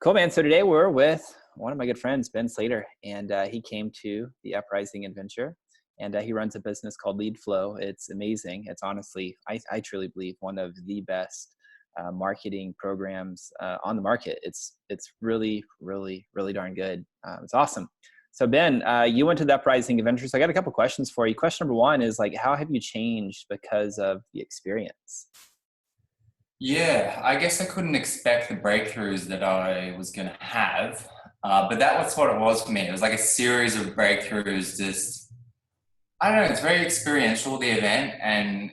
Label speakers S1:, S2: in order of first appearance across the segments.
S1: Cool, man. So today we're with one of my good friends, Ben Slater, and he came to the Uprising Adventure, and he runs a business called Lead Flow. It's amazing. It's honestly, I truly believe, one of the best marketing programs on the market. It's really, really, really darn good. It's awesome. So Ben, you went to the Uprising Adventure. So I got a couple questions for you. Question number one is like, how have you changed because of the experience?
S2: Yeah, I guess I couldn't expect the breakthroughs that I was going to have, but that was what it was for me. It was like a series of breakthroughs. Just, I don't know, it's very experiential, the event, and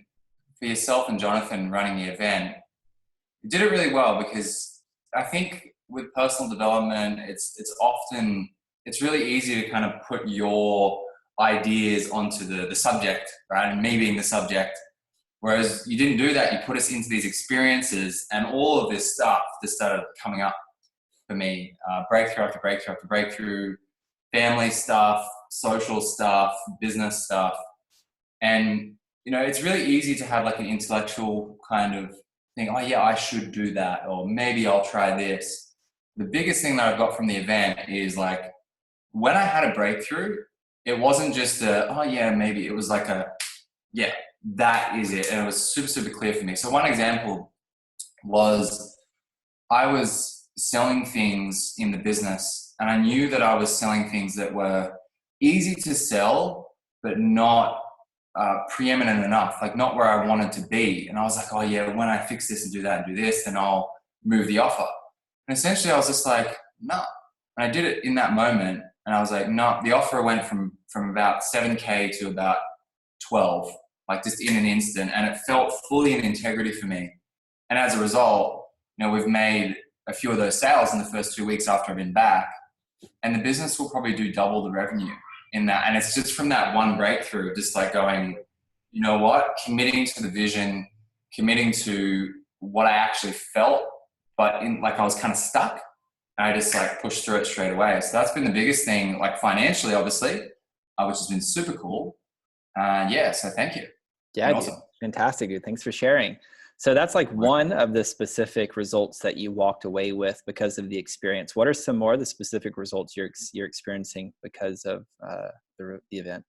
S2: for yourself and Jonathan running the event, you did it really well because I think with personal development, it's really easy to kind of put your ideas onto the subject, right? And me being the subject. Whereas you didn't do that. You put us into these experiences, and all of this stuff just started coming up for me. Breakthrough after breakthrough after breakthrough, family stuff, social stuff, business stuff. And, it's really easy to have like an intellectual kind of thing. Oh yeah, I should do that. Or maybe I'll try this. The biggest thing that I've got from the event is like, when I had a breakthrough, it wasn't just oh yeah, maybe. It was like yeah, that is it. And it was super, super clear for me. So one example was I was selling things in the business, and I knew that I was selling things that were easy to sell, but not preeminent enough, like not where I wanted to be. And I was like, oh yeah, when I fix this and do that and do this, then I'll move the offer. And essentially I was just like, no. And I did it in that moment. And I was like, no, the offer went from about 7K to about 12, like just in an instant. And it felt fully in integrity for me. And as a result, we've made a few of those sales in the first 2 weeks after I've been back. And the business will probably do double the revenue in that. And it's just from that one breakthrough, just like going, you know what, committing to the vision, committing to what I actually felt, but I was kind of stuck. And I just like pushed through it straight away. So that's been the biggest thing, like financially, obviously, which has been super cool. Yeah, so thank you.
S1: Yeah, dude.
S2: Awesome.
S1: Fantastic, dude. Thanks for sharing. So that's like one of the specific results that you walked away with because of the experience. What are some more of the specific results you're experiencing because of the event?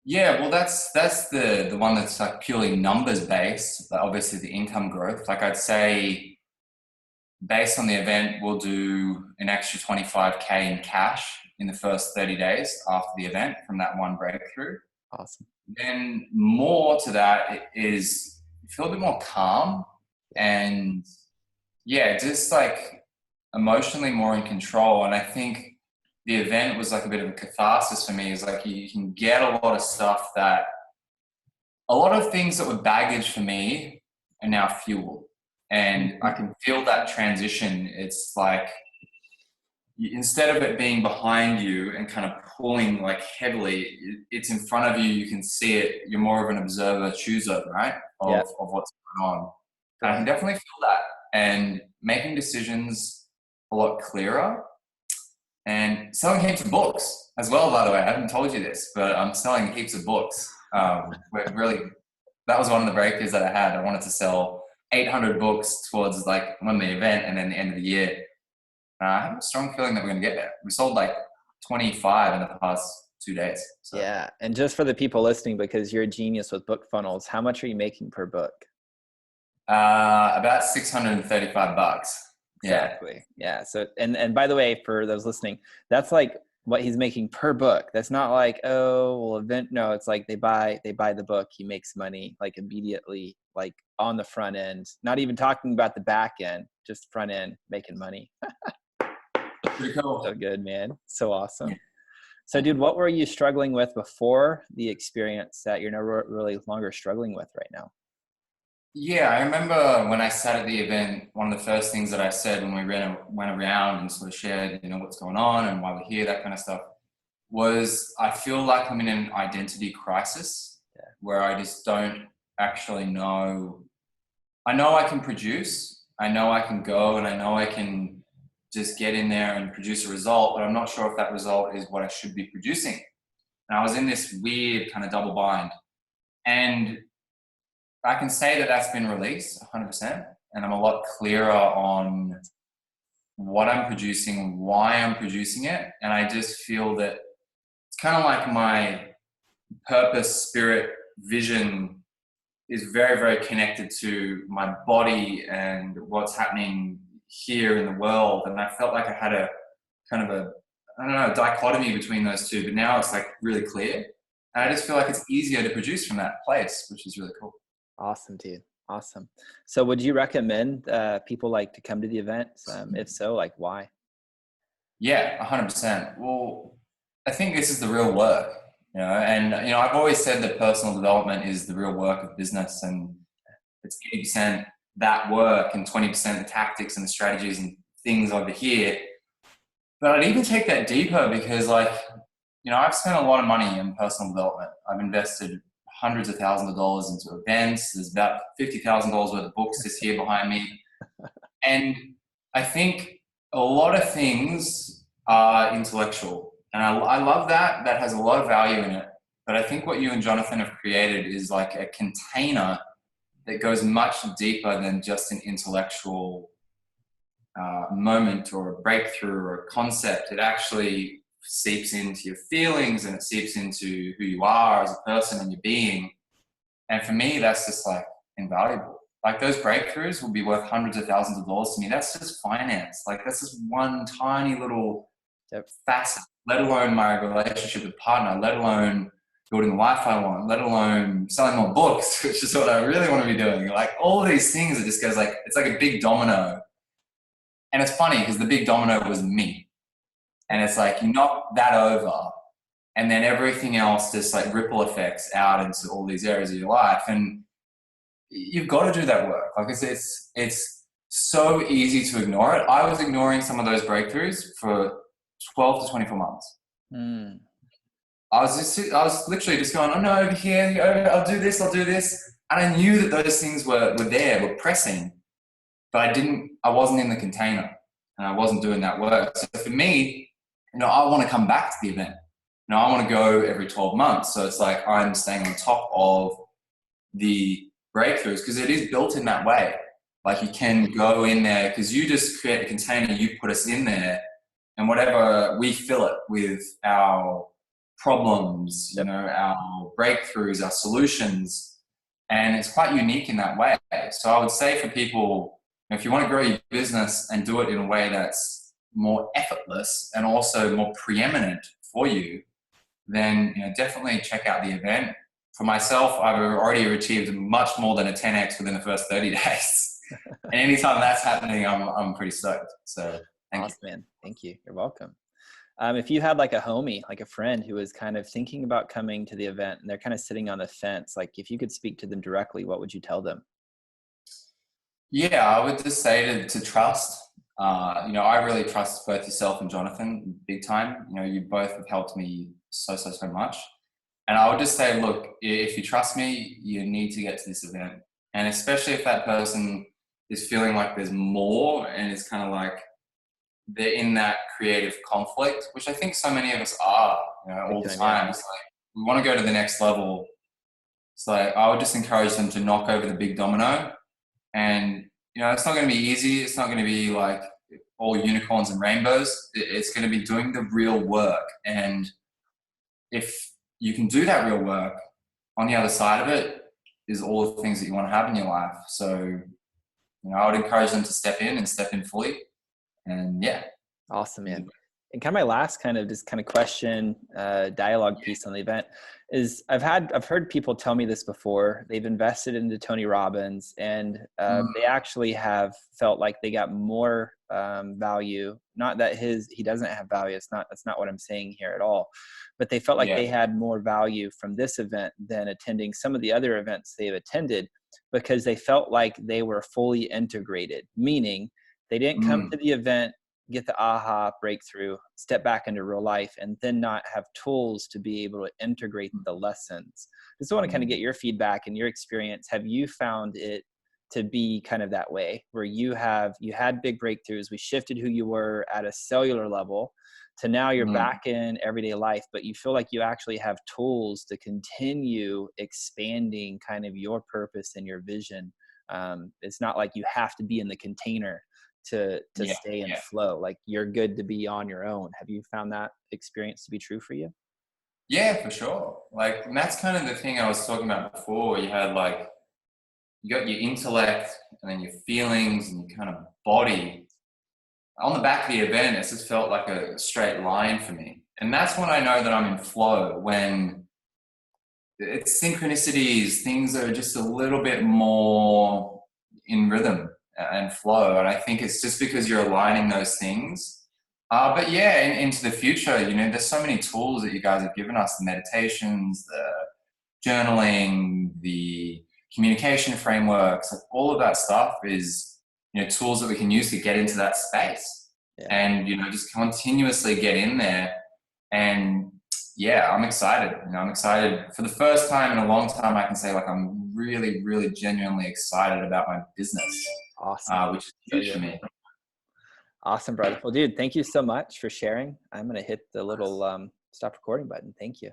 S2: Yeah, well, that's the one that's like purely numbers based, but obviously the income growth. Like I'd say, based on the event, we'll do an extra 25K in cash in the first 30 days after the event from that one breakthrough.
S1: Awesome.
S2: Then more to that is you feel a bit more calm and yeah, just like emotionally more in control. And I think the event was like a bit of a catharsis for me. Is like you can get a lot of stuff a lot of things that were baggage for me are now fuel. And I can feel that transition. It's like instead of it being behind you and kind of pulling like heavily, it's in front of you. You can see it. You're more of an observer, chooser, right? Of what's going on. And I can definitely feel that. And making decisions a lot clearer. And selling heaps of books as well, by the way. I haven't told you this, but I'm selling heaps of books. Really, that was one of the breakthroughs that I had. I wanted to sell 800 books towards like one of the event and then the end of the year. I have a strong feeling that we're going to get there. We sold like 25 in the past 2 days. So.
S1: Yeah. And just for the people listening, because you're a genius with book funnels, how much are you making per book?
S2: About $635.
S1: Exactly. Yeah. So, and by the way, for those listening, that's like what he's making per book. That's not like, oh, well, event. No, it's like they buy the book. He makes money like immediately, like on the front end, not even talking about the back end, just front end making money.
S2: Pretty cool.
S1: So good, man. So awesome. Yeah. So dude, what were you struggling with before the experience that you're no really longer struggling with right now?
S2: Yeah, I remember when I sat at the event, one of the first things that I said when we went around and sort of shared, what's going on and why we're here, that kind of stuff, was I feel like I'm in an identity crisis where I just don't actually know. I know I can produce, I know I can go, and I know I can just get in there and produce a result, but I'm not sure if that result is what I should be producing. And I was in this weird kind of double bind. And I can say that that's been released 100%. And I'm a lot clearer on what I'm producing, why I'm producing it. And I just feel that it's kind of like my purpose, spirit, vision is very, very connected to my body and what's happening here in the world. And I felt like I had a kind of a, I don't know, dichotomy between those two, but now it's like really clear. And I just feel like it's easier to produce from that place, which is really cool.
S1: Awesome, dude. Awesome. So would you recommend people like to come to the event? If so, like why?
S2: Yeah, 100%. Well, I think this is the real work, and I've always said that personal development is the real work of business, and it's 80% that work and 20% the tactics and the strategies and things over here. But I'd even take that deeper because, like, I've spent a lot of money in personal development. I've invested hundreds of thousands of dollars into events. There's about $50,000 worth of books this year behind me. And I think a lot of things are intellectual. And I love that. That has a lot of value in it. But I think what you and Jonathan have created is like a container that goes much deeper than just an intellectual moment or a breakthrough or a concept. It actually seeps into your feelings and it seeps into who you are as a person and your being. And for me, that's just like invaluable. Like those breakthroughs will be worth hundreds of thousands of dollars to me. That's just finance. Like that's just one tiny little
S1: Yep.
S2: facet, let alone my relationship with partner, let alone building the life I want, let alone selling more books, which is what I really want to be doing. Like all of these things, it just goes like, it's like a big domino. And it's funny because the big domino was me. And it's like, you knock that over and then everything else just like ripple effects out into all these areas of your life. And you've got to do that work. Like it's so easy to ignore it. I was ignoring some of those breakthroughs for 12 to 24 months.
S1: Mm.
S2: I was literally just going, oh no, over here, I'll do this. And I knew that those things were were pressing, but I wasn't in the container and I wasn't doing that work. So for me, I want to come back to the event. I want to go every 12 months. So it's like I'm staying on top of the breakthroughs because it is built in that way. Like you can go in there because you just create a container, you put us in there, and whatever we fill it with our problems,
S1: Yep.
S2: our breakthroughs, our solutions, and it's quite unique in that way. So I would say for people, if you want to grow your business and do it in a way that's more effortless and also more preeminent for you, then definitely check out the event. For myself, I've already achieved much more than a 10x within the first 30 days. And anytime that's happening, I'm pretty stoked. So thank you.
S1: Awesome, man. Thank you. You're welcome. If you had like a homie, like a friend who was kind of thinking about coming to the event and they're kind of sitting on the fence, like if you could speak to them directly, what would you tell them?
S2: Yeah, I would just say to trust. I really trust both yourself and Jonathan big time. You both have helped me so much. And I would just say, look, if you trust me, you need to get to this event. And especially if that person is feeling like there's more and it's kind of like they're in that creative conflict, which I think so many of us are, all the time. It's like, we want to go to the next level. It's like, I would just encourage them to knock over the big domino. And, it's not going to be easy. It's not going to be like all unicorns and rainbows. It's going to be doing the real work. And if you can do that real work, on the other side of it is all the things that you want to have in your life. So, I would encourage them to step in and step in fully. And yeah.
S1: Awesome, man. And kind of my last kind of just kind of question, dialogue piece on the event is I've heard people tell me this before. They've invested into Tony Robbins and they actually have felt like they got more value. Not that he doesn't have value. That's not what I'm saying here at all. But they felt like they had more value from this event than attending some of the other events they've attended because they felt like they were fully integrated, meaning they didn't come to the event, get the aha breakthrough, step back into real life, and then not have tools to be able to integrate the lessons. Just want to kind of get your feedback and your experience. Have you found it to be kind of that way where you had big breakthroughs? We shifted who you were at a cellular level to now you're back in everyday life, but you feel like you actually have tools to continue expanding kind of your purpose and your vision. It's not like you have to be in the container to
S2: Yeah,
S1: stay in
S2: yeah.
S1: flow. Like you're good to be on your own. Have you found that experience to be true for you?
S2: Yeah, for sure. Like, and that's kind of the thing I was talking about before. You had like, you got your intellect and then your feelings and your kind of body. On the back of the event, it just felt like a straight line for me. And that's when I know that I'm in flow, when it's synchronicities, things are just a little bit more in rhythm and flow. And I think it's just because you're aligning those things. But yeah, into the future, there's so many tools that you guys have given us, the meditations, the journaling, the communication frameworks, like all of that stuff is, tools that we can use to get into that space
S1: Yeah.
S2: and, just continuously get in there. And yeah, I'm excited. I'm excited for the first time in a long time. I can say like, I'm really, really genuinely excited about my business,
S1: Awesome.
S2: which is
S1: So
S2: huge for
S1: good.
S2: me.
S1: Awesome, brother. Well, dude, thank you so much for sharing. I'm going to hit the little stop recording button. Thank you.